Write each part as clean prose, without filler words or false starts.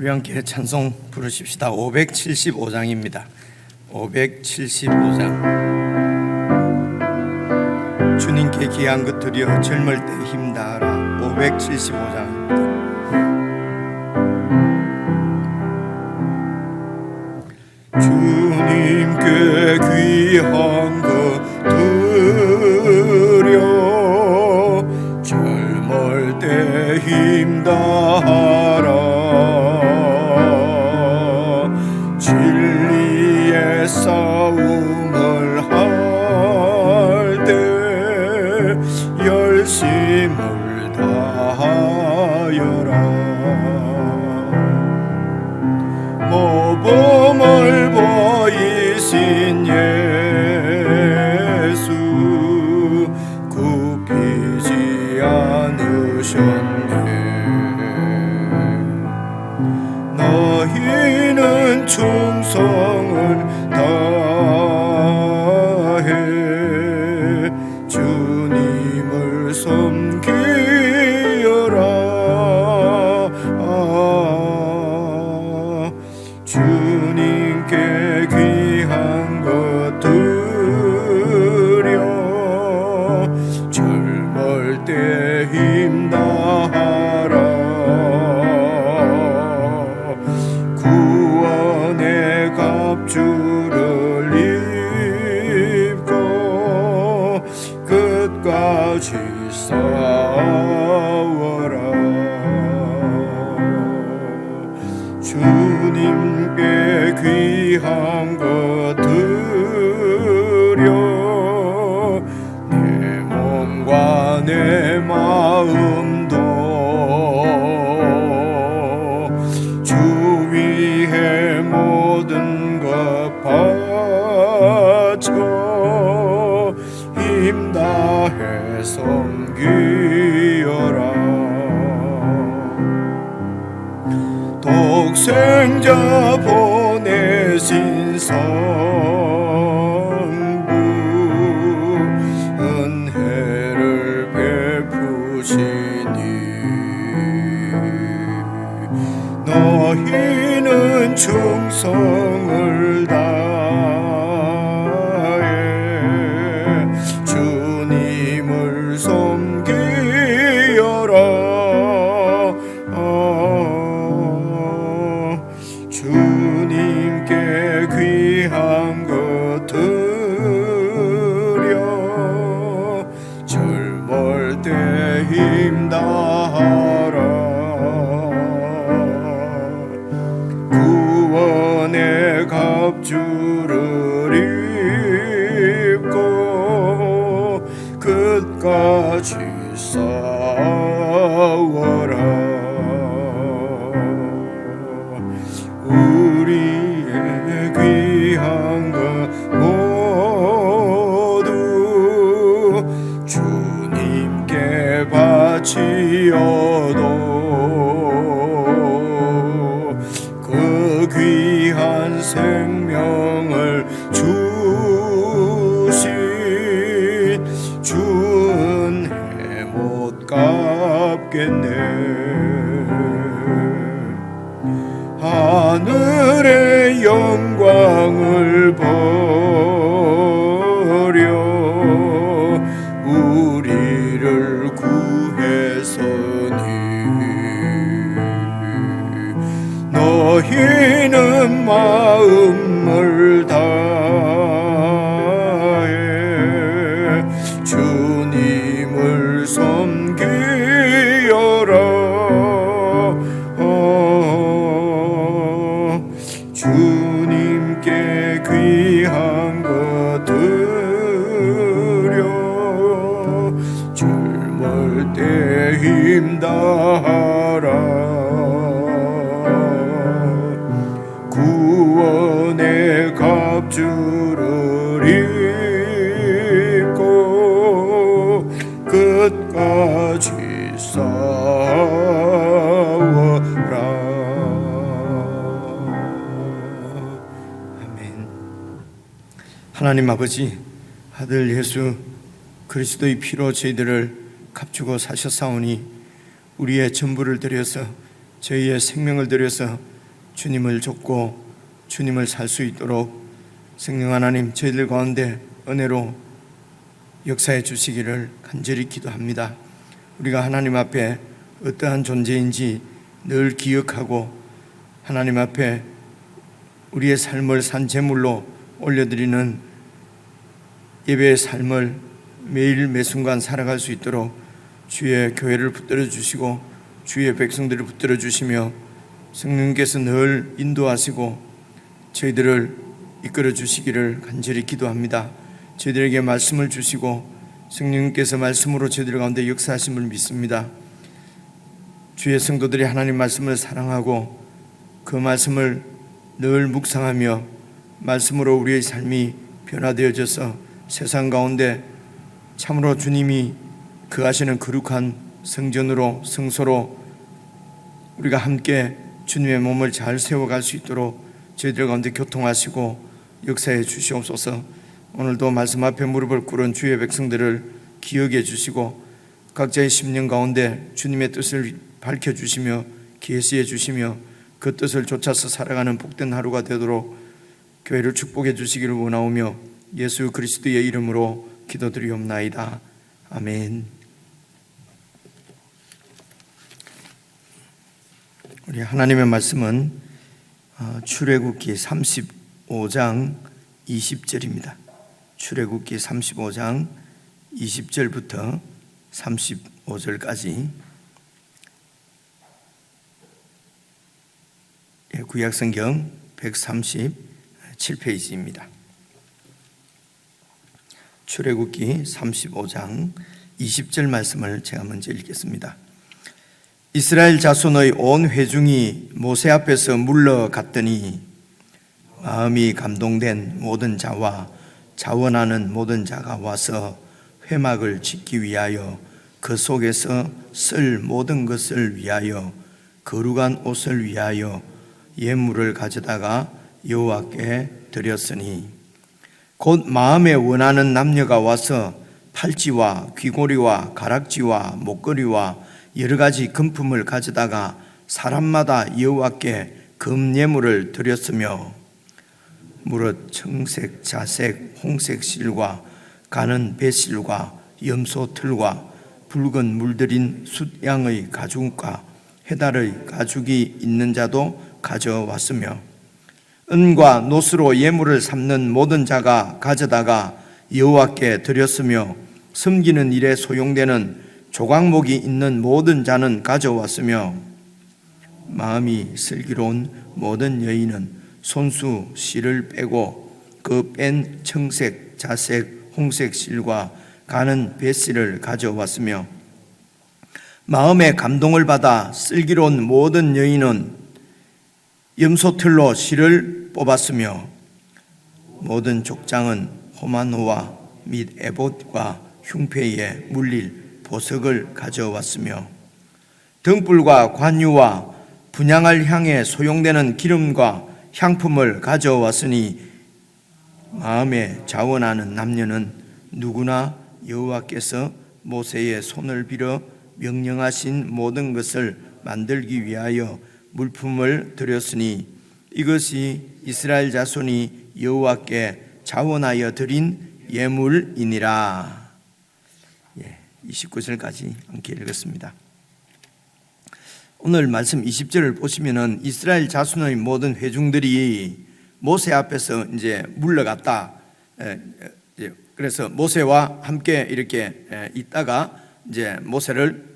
우리 함께 찬송 부르십시다. 575장입니다. 575장. 주님께 귀한 것 드려 젊을 때 힘다하라. 575장입니다. 주님께 귀한 것 드려 젊을 때 힘다하라. 진리의 싸움을 할 때 열심을 다하여라. 모범을 보이신 예수 굽히지 않으셨네. 너희는 충성을 다해 주님을 섬기여라. 주님께 귀한 것 드려 젊을 때 힘다하라. 구원의 갑주를 입고 끝까지 싸워라. 주님께 귀한 것 드려 내 몸과 내 마음도 주 위에 모든 것 바쳐 힘다해 섬기여라. 독생자 보내신 성부 은혜를 베푸시니 너희는 충성을 다해 주님을 섬기여라. 주님께 귀한 것 드려 젊을 때 힘다하라. 구원의 갑주를 입고 끝까지 싸워라. 우리의 귀한 것 모두 주님께 바치어도 그 귀한 생명을 주신 주 은혜 못 갚겠네. 하늘의 영광을 버려 우리를 구해서니 너희는 마음을 다해 주님을 섬기여라. 주님께 귀한 것 드려 젊을 때 힘다하라. 구원의 갑주를 입고 끝까지 싸워라. 하나님 아버지, 아들 예수 그리스도의 피로 저희들을 값주고 사셨사오니 우리의 전부를 드려서 저희의 생명을 들여서 주님을 좇고 주님을 살 수 있도록 성령 하나님 저희들 가운데 은혜로 역사해 주시기를 간절히 기도합니다. 우리가 하나님 앞에 어떠한 존재인지 늘 기억하고 하나님 앞에 우리의 삶을 산제물로 올려드리는 예배의 삶을 매일 매순간 살아갈 수 있도록 주의 교회를 붙들어 주시고 주의 백성들을 붙들어 주시며 성령께서 늘 인도하시고 저희들을 이끌어 주시기를 간절히 기도합니다. 저희들에게 말씀을 주시고 성령님께서 말씀으로 저희들 가운데 역사하심을 믿습니다. 주의 성도들이 하나님 말씀을 사랑하고 그 말씀을 늘 묵상하며 말씀으로 우리의 삶이 변화되어져서 세상 가운데 참으로 주님이 거하시는 거룩한 성전으로 성소로 우리가 함께 주님의 몸을 잘 세워갈 수 있도록 저희들 가운데 교통하시고 역사해 주시옵소서. 오늘도 말씀 앞에 무릎을 꿇은 주의 백성들을 기억해 주시고 각자의 심령 가운데 주님의 뜻을 밝혀주시며 계시해 주시며 그 뜻을 좇아서 살아가는 복된 하루가 되도록 교회를 축복해 주시기를 원하오며 예수 그리스도의 이름으로 기도드리옵나이다. 아멘. 우리 하나님의 말씀은 출애굽기 35장 20절입니다. 출애굽기 35장 20절부터 35절까지 구약성경 137페이지입니다. 출애굽기 35장 20절 말씀을 제가 먼저 읽겠습니다. 이스라엘 자손의 온 회중이 모세 앞에서 물러갔더니 마음이 감동된 모든 자와 자원하는 모든 자가 와서 회막을 짓기 위하여 그 속에서 쓸 모든 것을 위하여 거룩한 옷을 위하여 예물을 가져다가 여호와께 드렸으니 곧 마음에 원하는 남녀가 와서 팔찌와 귀고리와 가락지와 목걸이와 여러 가지 금품을 가져다가 사람마다 여호와께 금예물을 드렸으며 무릇 청색, 자색, 홍색 실과 가는 배실과 염소 털과 붉은 물들인 숫양의 가죽과 해달의 가죽이 있는 자도 가져왔으며 은과 노스로 예물을 삼는 모든 자가 가져다가 여호와께 드렸으며 섬기는 일에 소용되는 조각목이 있는 모든 자는 가져왔으며 마음이 슬기로운 모든 여인은 손수 실을 빼고 그 뺀 청색, 자색, 홍색 실과 가는 배실을 가져왔으며 마음의 감동을 받아 슬기로운 모든 여인은 염소털로 실을 뽑았으며 모든 족장은 호마노와 및 에봇과 흉패에 물릴 보석을 가져왔으며 등불과 관유와 분향할 향에 소용되는 기름과 향품을 가져왔으니 마음에 자원하는 남녀는 누구나 여호와께서 모세의 손을 빌어 명령하신 모든 것을 만들기 위하여 물품을 드렸으니 이것이 이스라엘 자손이 여호와께 자원하여 드린 예물이니라. 29절까지 함께 읽었습니다. 오늘 말씀 20절을 보시면은 이스라엘 자손의 모든 회중들이 모세 앞에서 이제 물러갔다. 그래서 모세와 함께 이렇게 있다가 이제 모세를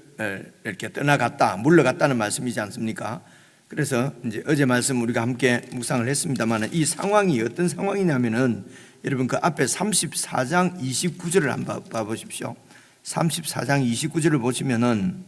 이렇게 떠나갔다, 물러갔다는 말씀이지 않습니까? 그래서 이제 어제 말씀 우리가 함께 묵상을 했습니다만 이 상황이 어떤 상황이냐면은 여러분 그 앞에 34장 29절을 한번 봐보십시오. 34장 29절을 보시면은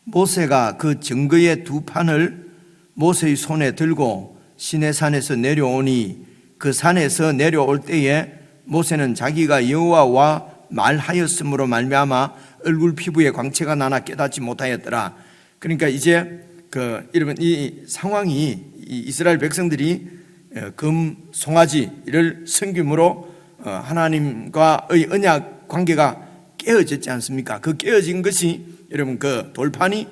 모세가 그 증거의 두 판을 모세의 손에 들고 시내산에서 내려오니 그 산에서 내려올 때에 모세는 자기가 여호와와 말하였으므로 말미암아 얼굴 피부에 광채가 나나 깨닫지 못하였더라. 그러니까 이제 여러분 이 상황이 이스라엘 백성들이 금 송아지를 섬김으로 하나님과의 언약 관계가 깨어졌지 않습니까? 그 깨어진 것이 여러분 그 돌판이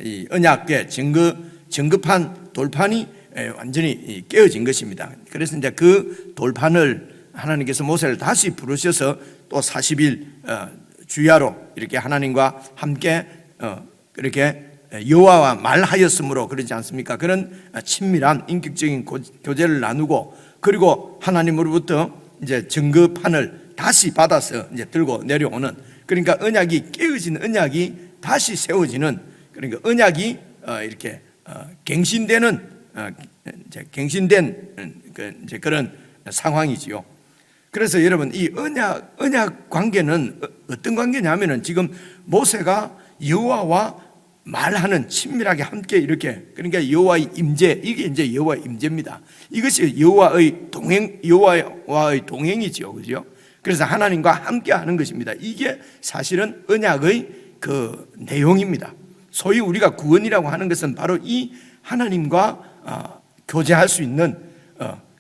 이 언약의 증거 정급한 돌판이 완전히 깨어진 것입니다. 그래서 이제 그 돌판을 하나님께서 모세를 다시 부르셔서 또 40일 주야로 이렇게 하나님과 함께 그렇게 여호와와 말하였으므로 그러지 않습니까? 그런 친밀한 인격적인 교제를 나누고, 그리고 하나님으로부터 이제 증거판을 다시 받아서 이제 들고 내려오는, 그러니까 언약이 깨어진 언약이 다시 세워지는, 그러니까 언약이 이렇게 갱신되는 이제 그런 상황이지요. 그래서 여러분, 이 언약 관계는 어떤 관계냐면은 지금 모세가 여호와와 말하는, 친밀하게 함께 이렇게, 그러니까 여호와의 임재, 이게 이제 여호와의 임재입니다. 이것이 여호와의 동행이지요, 그죠? 그래서 하나님과 함께 하는 것입니다. 이게 사실은 언약의 그 내용입니다. 소위 우리가 구원이라고 하는 것은 바로 이 하나님과 교제할 수 있는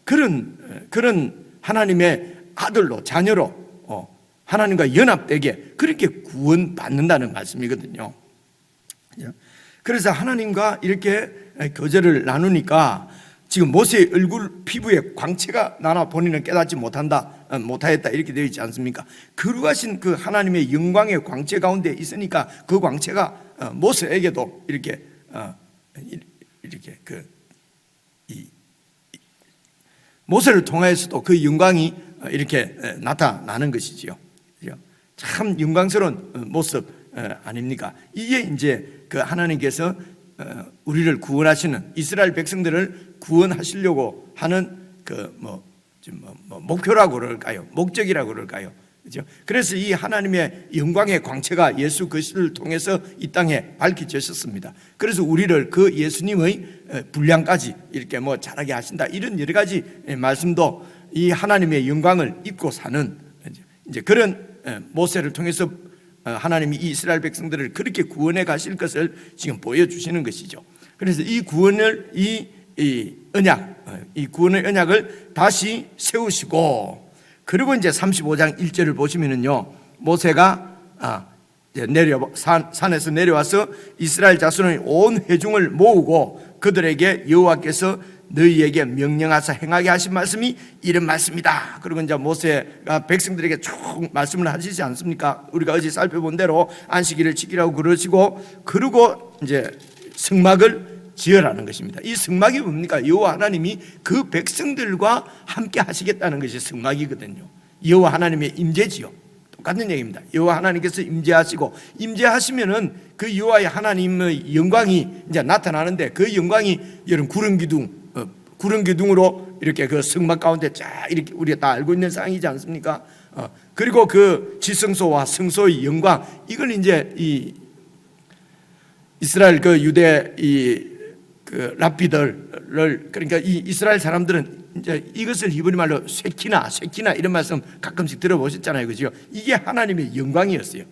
그런 하나님의 아들로, 자녀로 하나님과 연합되게 그렇게 구원받는다는 말씀이거든요. 그래서 하나님과 이렇게 교제를 나누니까 지금 모세의 얼굴 피부에 광채가 나나 본인은 깨닫지 못하였다 이렇게 되어 있지 않습니까? 거룩하신 그 하나님의 영광의 광채 가운데 있으니까 그 광채가 모세에게도 이렇게 모세를 통하여서도 그 영광이 이렇게 나타나는 것이지요. 참 영광스러운 모습 아닙니까? 이게 이제 그 하나님께서 우리를 구원하시는, 이스라엘 백성들을 구원하시려고 하는 그 목표라고 그럴까요? 목적이라고 그럴까요? 그렇죠? 그래서 이 하나님의 영광의 광채가 예수 그리스도를 통해서 이 땅에 밝혀졌습니다. 그래서 우리를 그 예수님의 분량까지 이렇게 자라게 하신다, 이런 여러 가지 말씀도 이 하나님의 영광을 입고 사는 이제 그런 모세를 통해서 하나님이 이 이스라엘 백성들을 그렇게 구원해 가실 것을 지금 보여주시는 것이죠. 그래서 이 구원을 이 구원의 언약을 다시 세우시고, 그리고 이제 35장 1절을 보시면은요, 모세가 산에서 내려와서 이스라엘 자손의 온 회중을 모으고 그들에게 여호와께서 너희에게 명령하사 행하게 하신 말씀이 이런 말씀이다. 그리고 이제 모세가 백성들에게 쭉 말씀을 하시지 않습니까? 우리가 어제 살펴본 대로 안식일을 지키라고 그러시고, 그리고 이제 성막을 지으라는 것입니다. 이 성막이 뭡니까? 여호와 하나님이 그 백성들과 함께 하시겠다는 것이 성막이거든요. 여호와 하나님의 임재지요. 똑같은 얘기입니다. 여호와 하나님께서 임재하시고, 임재하시면은 그 여호와의 하나님의 영광이 이제 나타나는데, 그 영광이 여러분 구름 기둥으로 이렇게 그 성막 가운데 쫙 이렇게 우리가 다 알고 있는 상황이지 않습니까? 그리고 그 지성소와 성소의 영광, 이걸 이제 이 이스라엘 그 유대 그 랍비들을, 그러니까 이 이스라엘 사람들은 이제 이것을 히브리 말로 쇠키나 이런 말씀 가끔씩 들어보셨잖아요, 그죠? 이게 하나님의 영광이었어요.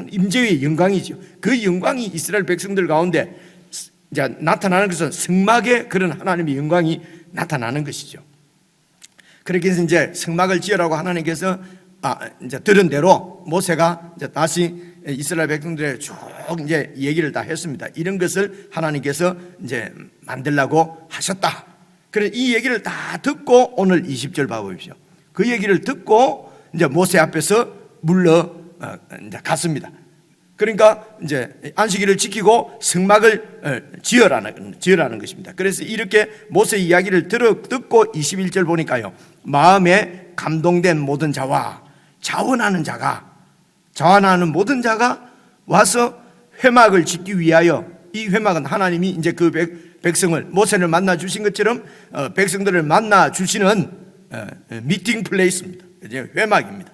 임재의 영광이죠. 그 영광이 이스라엘 백성들 가운데 이제 나타나는 것은 성막에 그런 하나님의 영광이 나타나는 것이죠. 그렇게 해서 이제 성막을 지으라고 하나님께서 이제 들은 대로 모세가 이제 다시 이스라엘 백성들의 쭉 이제 얘기를 다 했습니다. 이런 것을 하나님께서 이제 만들라고 하셨다. 그래서 이 얘기를 다 듣고 오늘 20절 봐보십시오. 그 얘기를 듣고 이제 모세 앞에서 물러 이제 갔습니다. 그러니까 이제 안식일을 지키고 성막을 지으라는 것입니다. 그래서 이렇게 모세 이야기를 듣고 21절 보니까요, 마음에 감동된 모든 자와 자원하는 모든 자가 와서 회막을 짓기 위하여, 이 회막은 하나님이 이제 그 백성을, 모세를 만나 주신 것처럼 백성들을 만나 주시는 미팅 플레이스입니다. 회막입니다.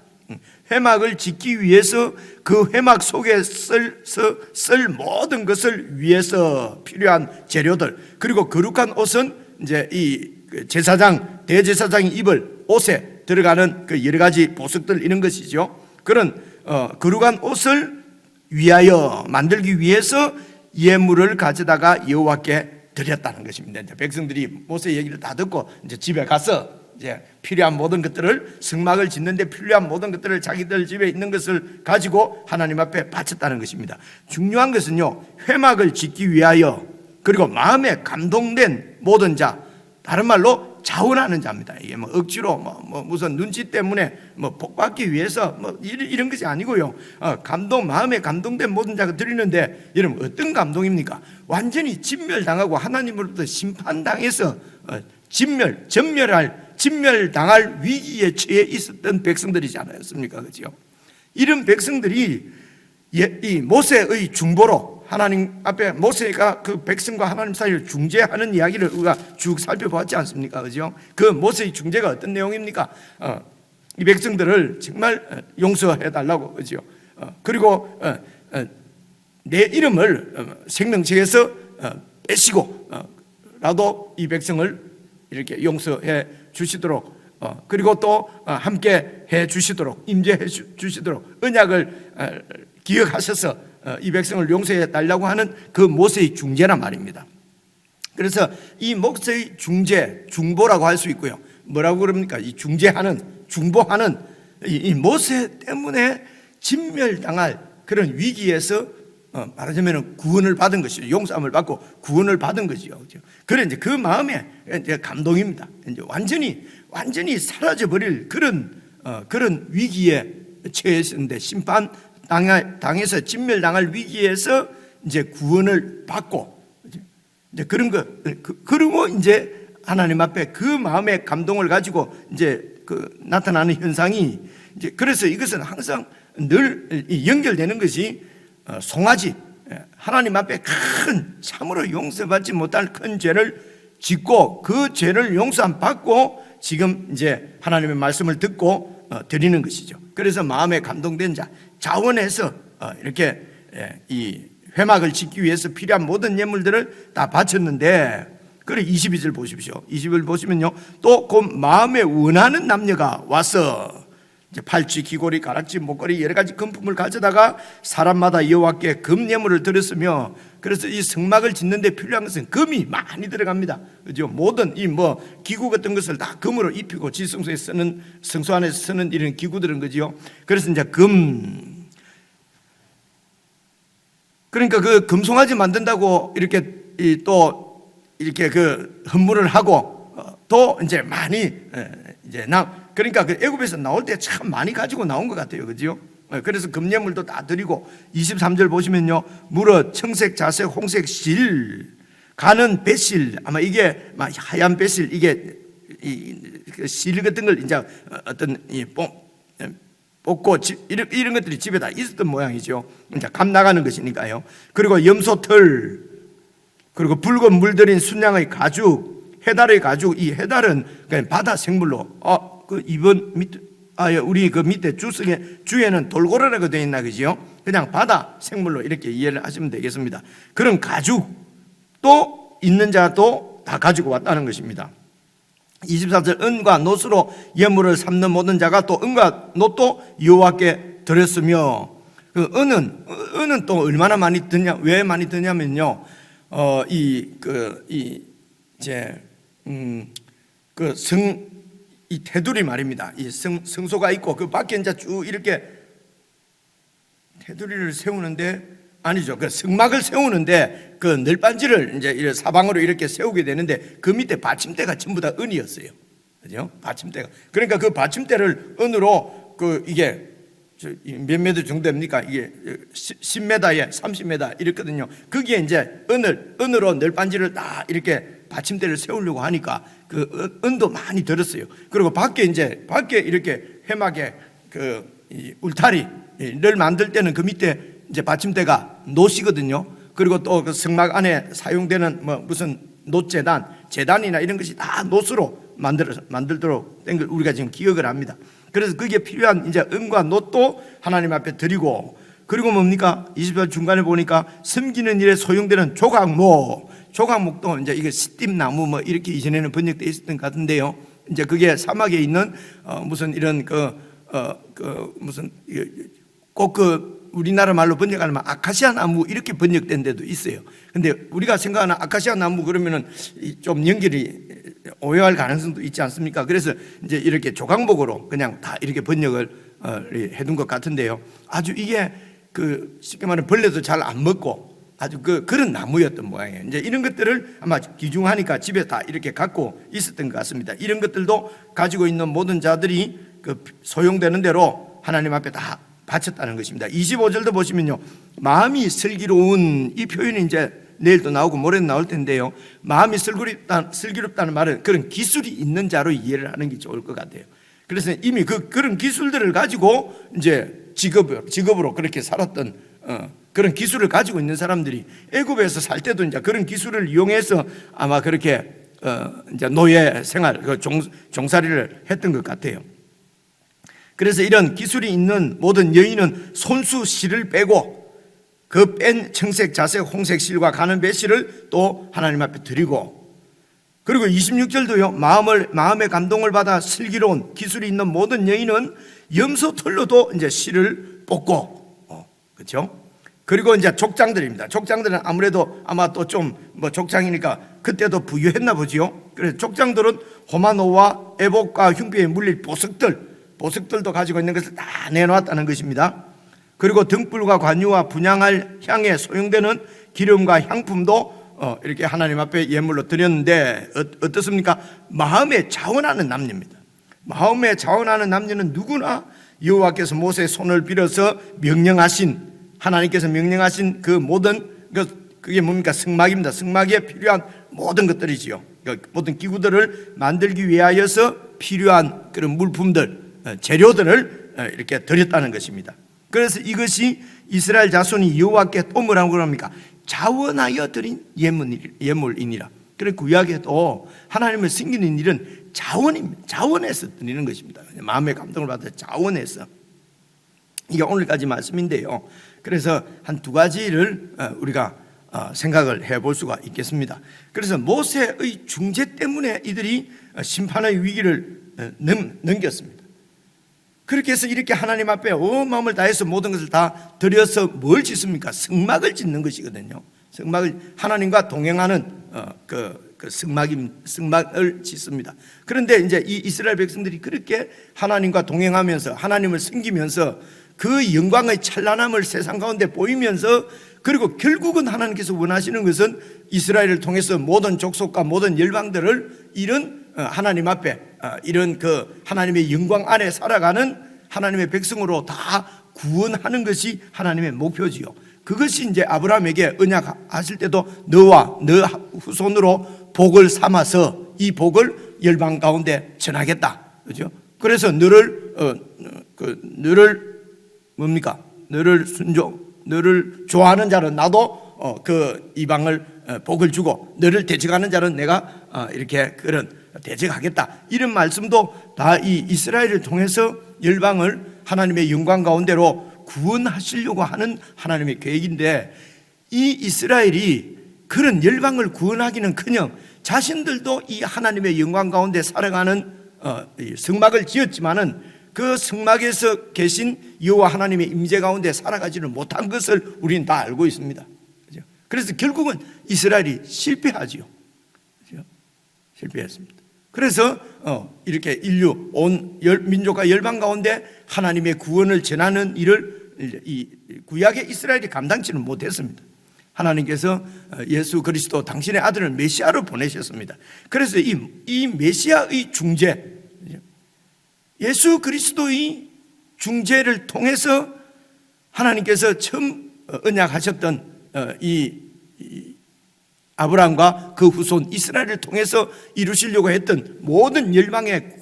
회막을 짓기 위해서 그 회막 속에 쓸 모든 것을 위해서 필요한 재료들, 그리고 거룩한 옷은 이제 이 제사장, 대제사장이 입을 옷에 들어가는 그 여러 가지 보석들, 이런 것이죠. 그런 거룩한 옷을 위하여 만들기 위해서 예물을 가져다가 여호와께 드렸다는 것입니다. 이제 백성들이 모세 얘기를 다 듣고 이제 집에 가서 이제 필요한 모든 것들을, 성막을 짓는데 필요한 모든 것들을 자기들 집에 있는 것을 가지고 하나님 앞에 바쳤다는 것입니다. 중요한 것은요, 회막을 짓기 위하여 그리고 마음에 감동된 모든 자, 다른 말로 자원하는 자입니다. 이게 뭐 억지로 무슨 눈치 때문에 복 받기 위해서 이런 것이 아니고요. 마음에 감동된 모든 자가 드리는데, 여러분 어떤 감동입니까? 완전히 진멸당하고 하나님으로부터 심판당해서 진멸당할 위기에 처해 있었던 백성들이지 않았습니까? 그죠? 이런 백성들이 이 모세의 중보로 하나님 앞에 모세가 그 백성과 하나님 사이를 중재하는 이야기를 우리가 쭉 살펴보았지 않습니까? 그죠? 그 모세의 중재가 어떤 내용입니까? 이 백성들을 정말 용서해 달라고, 그죠? 그리고 내 이름을 생명책에서 빼시고 라도 이 백성을 이렇게 용서해 주시도록, 그리고 또 함께 해 주시도록, 임재해 주시도록 언약을 기억하셔서 이 백성을 용서해 달라고 하는 그 모세의 중재란 말입니다. 그래서 이 모세의 중재, 중보라고 할 수 있고요. 뭐라고 그럽니까? 이 중재하는, 중보하는 이 모세 때문에 진멸당할 그런 위기에서 말하자면 구원을 받은 것이죠. 용서함을 받고 구원을 받은 것이죠. 그래 이제 그 마음에 이제 감동입니다. 이제 완전히 사라져 버릴 그런 위기에 처했는데, 심판 당해서 진멸당할 위기에서 이제 구원을 받고, 이제 그런 거, 그리고 이제 하나님 앞에 그 마음의 감동을 가지고 이제 나타나는 현상이, 이제 그래서 이것은 항상 늘 연결되는 것이 송아지, 하나님 앞에 큰, 참으로 용서받지 못할 큰 죄를 짓고 그 죄를 용서함 받고 지금 이제 하나님의 말씀을 듣고 드리는 것이죠. 그래서 마음에 감동된 자, 자원해서 이렇게 이 회막을 짓기 위해서 필요한 모든 예물들을 다 바쳤는데, 그래 22절 보십시오. 20절 보시면요, 또 그 마음에 원하는 남녀가 와서 이제 팔찌, 귀고리, 가락지, 목걸이 여러 가지 금품을 가져다가 사람마다 여호와께 금 예물을 드렸으며, 그래서 이 성막을 짓는데 필요한 것은 금이 많이 들어갑니다. 그죠? 모든 이 기구 같은 것을 다 금으로 입히고 지성소에 쓰는, 성소 안에서 쓰는 이런 기구들은 거지요. 그래서 이제 금, 그러니까 그 금송아지 만든다고 이렇게 또 이렇게 그 헌물을 하고 또 이제 많이 이제 그러니까 그 애굽에서 나올 때 참 많이 가지고 나온 것 같아요. 그죠? 그래서 금예물도 다 드리고, 23절 보시면요, 물어, 청색, 자색, 홍색 실, 가는 배실, 아마 이게 하얀 배실, 이게 실 같은 걸 이제 어떤 뽑고 이런 것들이 집에 다 있었던 모양이죠. 이제 감 나가는 것이니까요. 그리고 염소털, 그리고 붉은 물들인 순양의 가죽, 해달의 가죽. 이 해달은 그냥 바다 생물로, 그 이번 밑에, 우리 그 밑에 주에는 돌고래라고 되어 있나, 그지요? 그냥 바다 생물로 이렇게 이해를 하시면 되겠습니다. 그런 가죽 또 있는 자도 다 가지고 왔다는 것입니다. 24절, 은과 놋으로 예물을 삼는 모든 자가 또 은과 놋도 여호와께 드렸으며, 그 은은 또 얼마나 많이 드냐, 왜 많이 드냐면요, 이 테두리 말입니다. 이 성소가 있고 그 밖에 이제 쭉 이렇게 테두리를 세우는데, 아니죠, 그 성막을 세우는데 그 널빤지를 이제 사방으로 이렇게 세우게 되는데, 그 밑에 받침대가 전부 다 은이었어요. 그죠? 받침대가. 그러니까 그 받침대를 은으로 이게 몇 미터 정도 됩니까? 이게 10m에 30m 이렇거든요. 거기에 이제 은으로 널빤지를 다 이렇게 받침대를 세우려고 하니까 그 은도 많이 들었어요. 그리고 밖에 이렇게 회막에 이 울타리를 만들 때는 그 밑에 이제 받침대가 놋이거든요. 그리고 또 그 성막 안에 사용되는 무슨 재단이나 이런 것이 다 놋으로 만들도록 된 걸 우리가 지금 기억을 합니다. 그래서 그게 필요한 이제 은과 놋도 하나님 앞에 드리고, 그리고 뭡니까? 20절 중간에 보니까 섬기는 일에 소용되는 조각목도 이제 이게 시띠나무 이렇게 이전에는 번역되어 있었던 것 같은데요. 이제 그게 사막에 있는 무슨 이런 무슨 꼭 우리나라 말로 번역하면 아카시아 나무 이렇게 번역된 데도 있어요. 근데 우리가 생각하는 아카시아 나무 그러면은 좀 연결이 오해할 가능성도 있지 않습니까? 그래서 이제 이렇게 조각목으로 그냥 다 이렇게 번역을 해둔 것 같은데요. 아주 이게 쉽게 말하면 벌레도 잘 안 먹고, 아주 그런 나무였던 모양이에요. 이제 이런 것들을 아마 귀중하니까 집에 다 이렇게 갖고 있었던 것 같습니다. 이런 것들도 가지고 있는 모든 자들이 그 소용되는 대로 하나님 앞에 다 바쳤다는 것입니다. 25절도 보시면요, 마음이 슬기로운, 이 표현이 이제 내일도 나오고 모레도 나올 텐데요, 마음이 슬기롭다는 말은 그런 기술이 있는 자로 이해를 하는 게 좋을 것 같아요. 그래서 이미 그런 기술들을 가지고 이제 직업으로 그렇게 살았던 그런 기술을 가지고 있는 사람들이 애굽에서 살 때도 이제 그런 기술을 이용해서 아마 그렇게 이제 노예 생활, 종살이를 했던 것 같아요. 그래서 이런 기술이 있는 모든 여인은 손수 실을 빼고 그 뺀 청색, 자색, 홍색 실과 가는 배실을 또 하나님 앞에 드리고, 그리고 26절도요, 마음의 감동을 받아 슬기로운 기술이 있는 모든 여인은 염소 털로도 이제 실을 뽑고, 그렇죠? 그리고 이제 족장들입니다. 족장들은 아무래도 아마 또 좀 족장이니까 그때도 부유했나 보지요. 그래서 족장들은 호마노와 애복과 흉배에 물릴 보석들도 가지고 있는 것을 다 내놓았다는 것입니다. 그리고 등불과 관유와 분향할 향에 소용되는 기름과 향품도 이렇게 하나님 앞에 예물로 드렸는데 어떻습니까? 마음에 자원하는 남녀입니다. 마음에 자원하는 남녀는 누구나 여호와께서 모세의 손을 빌어서 하나님께서 명령하신 그 모든 그게 뭡니까? 승막입니다. 승막에 필요한 모든 것들이지요. 모든 기구들을 만들기 위하여서 필요한 그런 물품들, 재료들을 이렇게 드렸다는 것입니다. 그래서 이것이 이스라엘 자손이 여호와께 또 뭐라고 합니까? 자원하여 드린 예물이니라. 그래서 구약에도 하나님을 섬기는 일은 자원해서 드리는 것입니다. 마음의 감동을 받아 자원해서. 이게 오늘까지 말씀인데요, 그래서 한 두 가지를 우리가 생각을 해볼 수가 있겠습니다. 그래서 모세의 중재 때문에 이들이 심판의 위기를 넘겼습니다. 그렇게 해서 이렇게 하나님 앞에 온 마음을 다해서 모든 것을 다 드려서 뭘 짓습니까? 승막을 짓는 것이거든요. 승막을, 하나님과 동행하는 승막을 짓습니다. 그런데 이제 이 이스라엘 백성들이 그렇게 하나님과 동행하면서 하나님을 섬기면서 그 영광의 찬란함을 세상 가운데 보이면서, 그리고 결국은 하나님께서 원하시는 것은 이스라엘을 통해서 모든 족속과 모든 열방들을 이런 하나님 앞에 이런 그 하나님의 영광 안에 살아가는 하나님의 백성으로 다 구원하는 것이 하나님의 목표지요. 그것이 이제 아브라함에게 언약하실 때도 너와 너 후손으로 복을 삼아서 이 복을 열방 가운데 전하겠다, 그렇죠? 그래서 너를 너를 좋아하는 자는 나도 그 이방을 복을 주고, 너를 대적하는 자는 내가 이렇게 그런 대적하겠다, 이런 말씀도 다 이 이스라엘을 통해서 열방을 하나님의 영광 가운데로 구원하시려고 하는 하나님의 계획인데, 이 이스라엘이 그런 열방을 구원하기는커녕 자신들도 이 하나님의 영광 가운데 살아가는 성막을 지었지만은 그 성막에서 계신 여호와 하나님의 임재 가운데 살아가지를 못한 것을 우리는 다 알고 있습니다. 그래서 결국은 이스라엘이 실패하지요. 실패했습니다. 그래서 이렇게 인류 온 민족과 열방 가운데 하나님의 구원을 전하는 일을 이 구약의 이스라엘이 감당치는 못했습니다. 하나님께서 예수 그리스도 당신의 아들을 메시아로 보내셨습니다. 그래서 이 메시아의 중재, 예수 그리스도의 중재를 통해서 하나님께서 처음 언약하셨던 이 아브라함과 그 후손 이스라엘을 통해서 이루시려고 했던 모든 열방의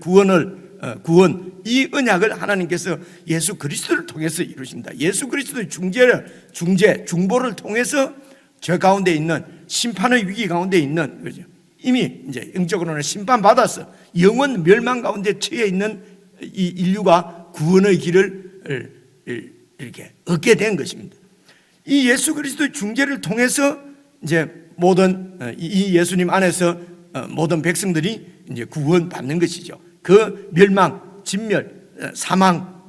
구원, 이 언약을 하나님께서 예수 그리스도를 통해서 이루신다. 예수 그리스도의 중보를 통해서 저 가운데 있는 심판의 위기 가운데 있는, 그죠? 이미 이제 영적으로는 심판받아서 영원 멸망 가운데 처해 있는 이 인류가 구원의 길을 이렇게 얻게 된 것입니다. 이 예수 그리스도의 중재를 통해서 이제 모든 이 예수님 안에서 모든 백성들이 이제 구원받는 것이죠. 그 멸망, 진멸, 사망,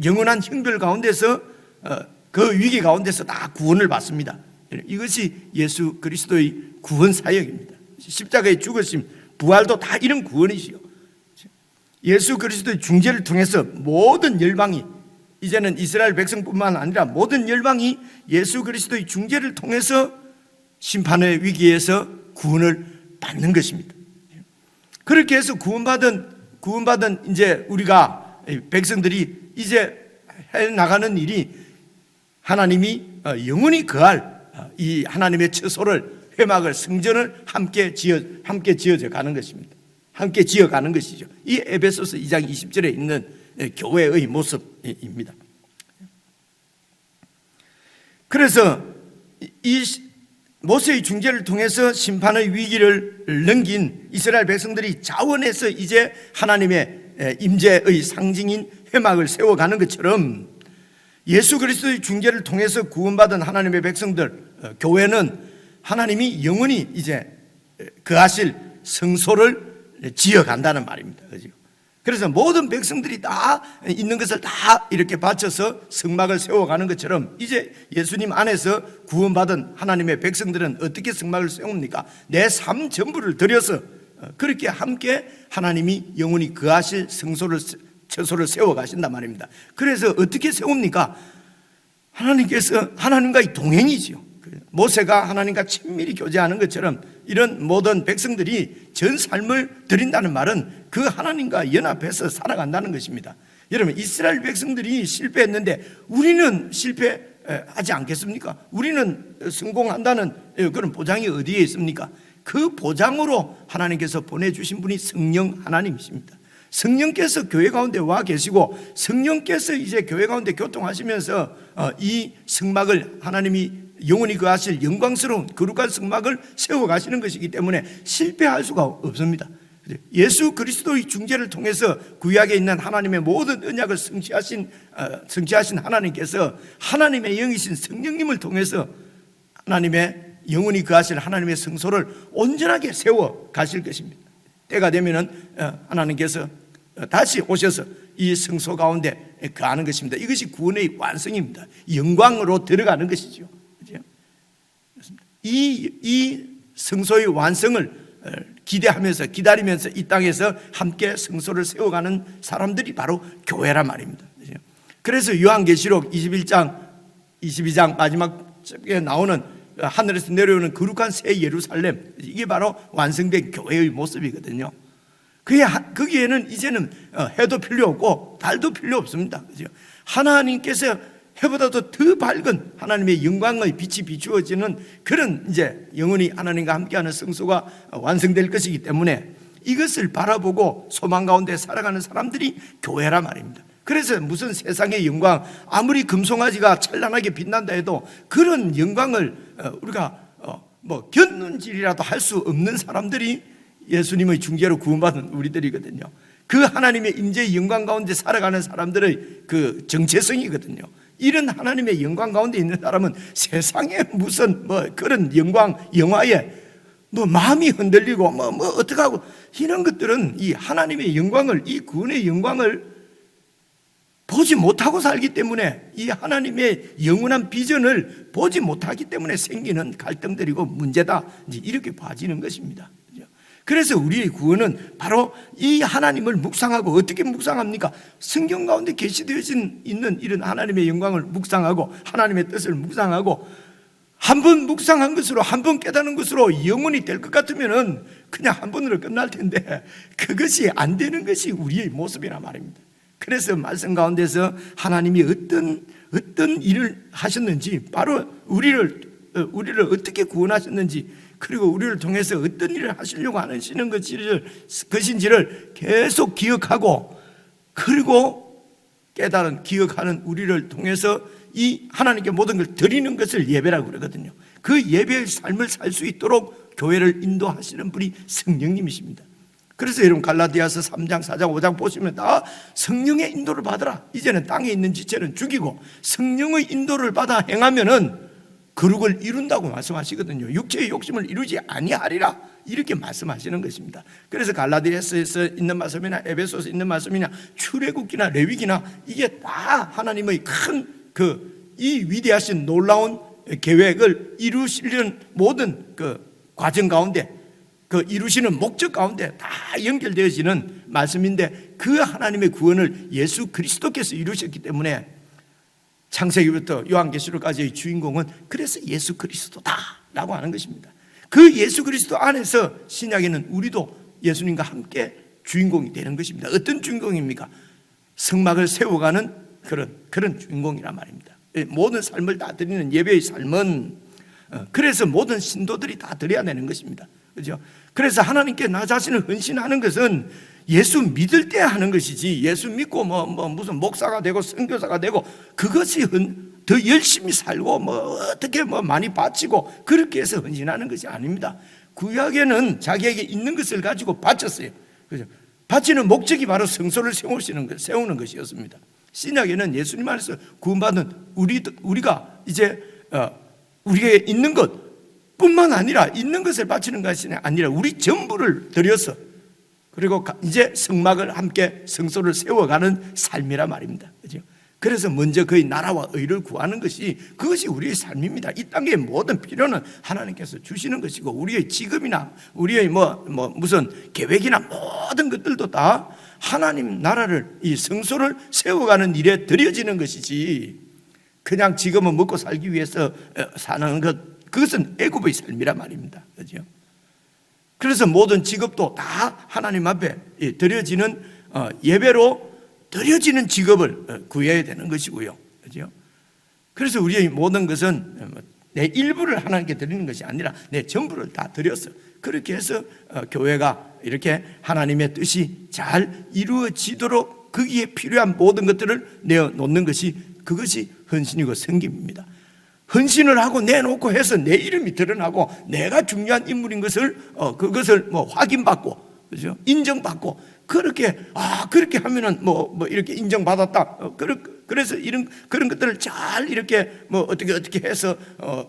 영원한 형벌 가운데서 그 위기 가운데서 다 구원을 받습니다. 이것이 예수 그리스도의 구원 사역입니다. 십자가의 죽으심, 부활도 다 이런 구원이지요. 예수 그리스도의 중재를 통해서 모든 열방이 이제는 이스라엘 백성뿐만 아니라 모든 열방이 예수 그리스도의 중재를 통해서 심판의 위기에서 구원을 받는 것입니다. 그렇게 해서 구원받은 이제 우리가 백성들이 이제 해 나가는 일이 하나님이 영원히 거할 이 하나님의 처소를, 회막을, 성전을 함께 지어져 가는 것입니다. 함께 지어가는 것이죠. 이 에베소서 2장 20절에 있는 교회의 모습입니다. 그래서 이 모세의 중재를 통해서 심판의 위기를 넘긴 이스라엘 백성들이 자원해서 이제 하나님의 임재의 상징인 회막을 세워가는 것처럼 예수 그리스도의 중재를 통해서 구원받은 하나님의 백성들, 교회는 하나님이 영원히 이제 거하실 성소를 지어간다는 말입니다. 그죠? 그래서 모든 백성들이 다 있는 것을 다 이렇게 바쳐서 성막을 세워가는 것처럼 이제 예수님 안에서 구원받은 하나님의 백성들은 어떻게 성막을 세웁니까? 내 삶 전부를 들여서 그렇게 함께 하나님이 영원히 거하실 처소를 세워가신단 말입니다. 그래서 어떻게 세웁니까? 하나님께서 하나님과의 동행이지요. 모세가 하나님과 친밀히 교제하는 것처럼 이런 모든 백성들이 전 삶을 드린다는 말은 그 하나님과 연합해서 살아간다는 것입니다. 여러분, 이스라엘 백성들이 실패했는데 우리는 실패하지 않겠습니까? 우리는 성공한다는 그런 보장이 어디에 있습니까? 그 보장으로 하나님께서 보내주신 분이 성령 하나님이십니다. 성령께서 교회 가운데 와 계시고 성령께서 이제 교회 가운데 교통하시면서 이 성막을 하나님이 영원히 거하실 영광스러운 거룩한 성막을 세워가시는 것이기 때문에 실패할 수가 없습니다. 예수 그리스도의 중재를 통해서 구약에 있는 하나님의 모든 언약을 성취하신 하나님께서 하나님의 영이신 성령님을 통해서 하나님의 영원히 거하실 하나님의 성소를 온전하게 세워가실 것입니다. 때가 되면은 하나님께서 다시 오셔서 이 성소 가운데 거하는 것입니다. 이것이 구원의 완성입니다. 영광으로 들어가는 것이죠. 이 성소의 완성을 기대하면서 이 땅에서 함께 성소를 세워가는 사람들이 바로 교회란 말입니다. 그래서 요한계시록 22장 마지막에 나오는 하늘에서 내려오는 거룩한 새 예루살렘, 이게 바로 완성된 교회의 모습이거든요. 거기에는 이제는 해도 필요 없고 달도 필요 없습니다. 하나님께서 해보다도 더 밝은 하나님의 영광의 빛이 비추어지는 그런 이제 영원히 하나님과 함께하는 성소가 완성될 것이기 때문에 이것을 바라보고 소망 가운데 살아가는 사람들이 교회란 말입니다. 그래서 무슨 세상의 영광, 아무리 금송아지가 찬란하게 빛난다 해도 그런 영광을 우리가 곁눈질이라도 할 수 없는 사람들이 예수님의 중재로 구원받은 우리들이거든요. 그 하나님의 임재의 영광 가운데 살아가는 사람들의 그 정체성이거든요. 이런 하나님의 영광 가운데 있는 사람은 세상에 무슨 그런 영화에 마음이 흔들리고 어떡하고 이런 것들은 이 하나님의 영광을, 이 구원의 영광을 보지 못하고 살기 때문에, 이 하나님의 영원한 비전을 보지 못하기 때문에 생기는 갈등들이고 문제다, 이렇게 봐지는 것입니다. 그래서 우리의 구원은 바로 이 하나님을 묵상하고, 어떻게 묵상합니까? 성경 가운데 계시되어진 있는 이런 하나님의 영광을 묵상하고 하나님의 뜻을 묵상하고, 한 번 묵상한 것으로, 한 번 깨닫는 것으로 영원히 될 것 같으면은 그냥 한 번으로 끝날 텐데 그것이 안 되는 것이 우리의 모습이란 말입니다. 그래서 말씀 가운데서 하나님이 어떤 일을 하셨는지, 바로 우리를 어떻게 구원하셨는지, 그리고 우리를 통해서 어떤 일을 하시려고 하시는 것인지를 계속 기억하고, 그리고 기억하는 우리를 통해서 이 하나님께 모든 걸 드리는 것을 예배라고 그러거든요. 그 예배의 삶을 살 수 있도록 교회를 인도하시는 분이 성령님이십니다. 그래서 여러분 갈라디아서 3장, 4장, 5장 보시면 다 성령의 인도를 받으라. 이제는 땅에 있는 지체는 죽이고 성령의 인도를 받아 행하면은 거룩을 이룬다고 말씀하시거든요. 육체의 욕심을 이루지 아니하리라, 이렇게 말씀하시는 것입니다. 그래서 갈라디아서에서 있는 말씀이나 에베소서 있는 말씀이나 출애굽기나 레위기나 이게 다 하나님의 큰 이 위대하신 놀라운 계획을 이루시려는 모든 그 과정 가운데, 그 이루시는 목적 가운데 다 연결되어지는 말씀인데, 그 하나님의 구원을 예수 그리스도께서 이루셨기 때문에 창세기부터 요한계시록까지의 주인공은 그래서 예수 그리스도다라고 하는 것입니다. 그 예수 그리스도 안에서 신약에는 우리도 예수님과 함께 주인공이 되는 것입니다. 어떤 주인공입니까? 성막을 세워가는 그런 주인공이란 말입니다. 모든 삶을 다 드리는 예배의 삶은 그래서 모든 신도들이 다 드려야 되는 것입니다. 그렇죠? 그래서 하나님께 나 자신을 헌신하는 것은 예수 믿을 때 하는 것이지, 예수 믿고 무슨 목사가 되고 선교사가 되고 그것이 더 열심히 살고 어떻게 많이 바치고 그렇게 해서 헌신하는 것이 아닙니다. 구약에는 자기에게 있는 것을 가지고 바쳤어요. 그죠? 바치는 목적이 바로 성소를 세우는 것이었습니다. 신약에는 예수님 안에서 구원받은 우리가 이제 우리에게 있는 것뿐만 아니라, 있는 것을 바치는 것이 아니라 우리 전부를 들여서, 그리고 이제 성막을 함께 성소를 세워가는 삶이란 말입니다. 그죠? 그래서 먼저 그의 나라와 의를 구하는 것이, 그것이 우리의 삶입니다. 이 땅의 모든 필요는 하나님께서 주시는 것이고, 우리의 지금이나 우리의 무슨 계획이나 모든 것들도 다 하나님 나라를, 이 성소를 세워가는 일에 드려지는 것이지, 그냥 지금은 먹고 살기 위해서 사는 것, 그것은 애굽의 삶이란 말입니다. 그죠? 그래서 모든 직업도 다 하나님 앞에 드려지는 예배로 드려지는 직업을 구해야 되는 것이고요. 그죠? 그래서 우리의 모든 것은 내 일부를 하나님께 드리는 것이 아니라 내 전부를 다 드려서, 그렇게 해서 교회가 이렇게 하나님의 뜻이 잘 이루어지도록 거기에 필요한 모든 것들을 내어놓는 것이, 그것이 헌신이고 섬김입니다. 헌신을 하고 내놓고 해서 내 이름이 드러나고 내가 중요한 인물인 것을 그것을 확인받고, 그죠? 인정받고, 그렇게 하면은 이렇게 인정받았다. 그래서 그런 것들을 잘 이렇게 어떻게 해서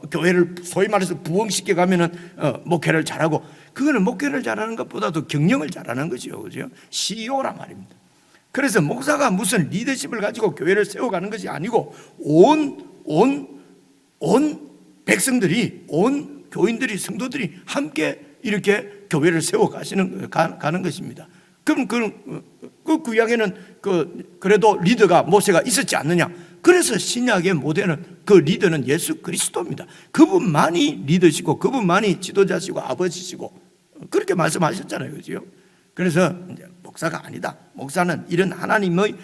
교회를 소위 말해서 부흥시켜 가면은 목회를 잘하고, 그거는 목회를 잘하는 것보다도 경영을 잘하는 거죠. 그죠? CEO란 말입니다. 그래서 목사가 무슨 리더십을 가지고 교회를 세워가는 것이 아니고, 온 백성들이, 온 교인들이, 성도들이 함께 이렇게 교회를 가는 것입니다. 그럼 그 구약에는 그래도 리더가 모세가 있었지 않느냐? 그래서 신약의 모델은, 그 리더는 예수 그리스도입니다. 그분만이 리더시고 그분만이 지도자시고 아버지시고 그렇게 말씀하셨잖아요. 그죠? 그래서 이제 목사가 아니다. 목사는 이런 하나님의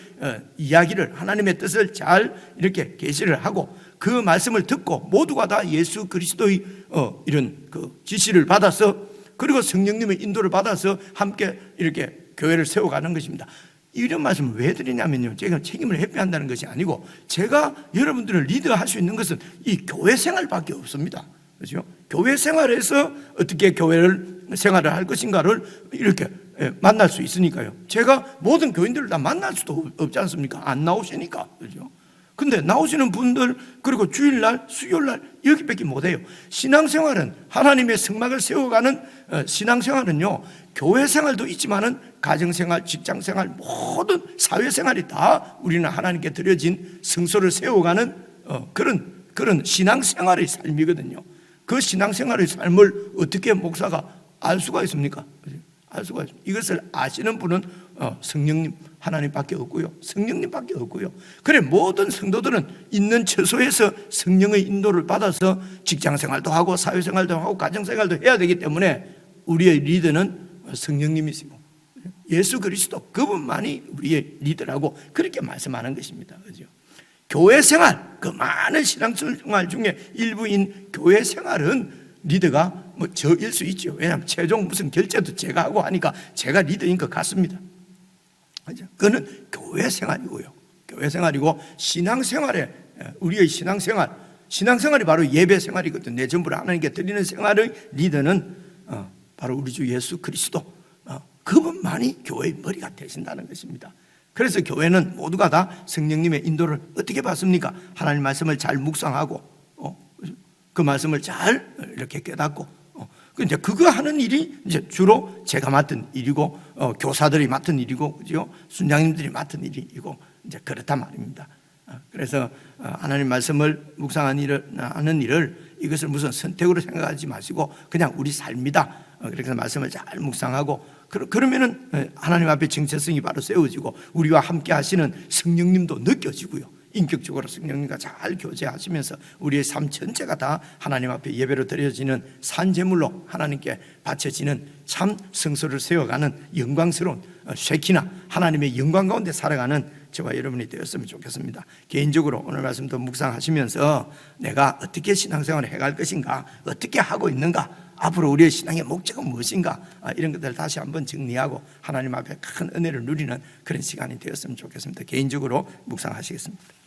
이야기를, 하나님의 뜻을 잘 이렇게 계시를 하고 그 말씀을 듣고 모두가 다 예수 그리스도의 이런 그 지시를 받아서, 그리고 성령님의 인도를 받아서 함께 이렇게 교회를 세워가는 것입니다. 이런 말씀을 왜 드리냐면요, 제가 책임을 회피한다는 것이 아니고, 제가 여러분들을 리드할 수 있는 것은 이 교회 생활밖에 없습니다. 그렇죠? 교회 생활에서 어떻게 교회를 생활을 할 것인가를 이렇게 만날 수 있으니까요. 제가 모든 교인들을 다 만날 수도 없지 않습니까? 안 나오시니까. 그렇죠? 근데 나오시는 분들, 그리고 주일날, 수요일날 여기밖에 못해요. 신앙생활은, 하나님의 성막을 세워가는 신앙생활은요, 교회 생활도 있지만은 가정생활, 직장생활, 모든 사회생활이 다 우리는 하나님께 드려진 성소를 세워가는 그런 신앙생활의 삶이거든요. 그 신앙생활의 삶을 어떻게 목사가 알 수가 있습니까? 알 수가 있습니다. 이것을 아시는 분은 성령님 하나님밖에 없고요, 성령님밖에 없고요. 그래, 모든 성도들은 있는 처소에서 성령의 인도를 받아서 직장생활도 하고 사회생활도 하고 가정생활도 해야 되기 때문에 우리의 리더는 성령님이시고 예수 그리스도, 그분만이 우리의 리더라고 그렇게 말씀하는 것입니다. 그죠? 교회 생활, 그 많은 신앙생활 중에 일부인 교회 생활은 리더가 저일 수 있죠. 왜냐하면 최종 무슨 결제도 제가 하고 하니까 제가 리더인 것 같습니다. 그거는 교회 생활이고요. 교회 생활이고, 신앙생활에, 우리의 신앙생활이 바로 예배 생활이거든요. 내 전부를 하나님께 드리는 생활의 리더는 바로 우리 주 예수 그리스도, 그분만이 교회의 머리가 되신다는 것입니다. 그래서 교회는 모두가 다 성령님의 인도를 어떻게 받습니까? 하나님 말씀을 잘 묵상하고 그 말씀을 잘 이렇게 깨닫고, 이제 그거 하는 일이 이제 주로 제가 맡은 일이고, 교사들이 맡은 일이고, 그죠? 순장님들이 맡은 일이고, 이제 그렇단 말입니다. 그래서 하나님 말씀을 묵상하는 일을, 이것을 무슨 선택으로 생각하지 마시고 그냥 우리 삶이다. 그래서 말씀을 잘 묵상하고, 그러면은 하나님 앞에 정체성이 바로 세워지고 우리와 함께 하시는 성령님도 느껴지고요. 인격적으로 성령님과 잘 교제하시면서 우리의 삶 전체가 다 하나님 앞에 예배로 드려지는 산제물로 하나님께 바쳐지는 참 성소를 세워가는 영광스러운 쉐키나 하나님의 영광 가운데 살아가는 저와 여러분이 되었으면 좋겠습니다. 개인적으로 오늘 말씀도 묵상하시면서 내가 어떻게 신앙생활을 해갈 것인가, 어떻게 하고 있는가, 앞으로 우리의 신앙의 목적은 무엇인가, 이런 것들을 다시 한번 정리하고 하나님 앞에 큰 은혜를 누리는 그런 시간이 되었으면 좋겠습니다. 개인적으로 묵상하시겠습니다.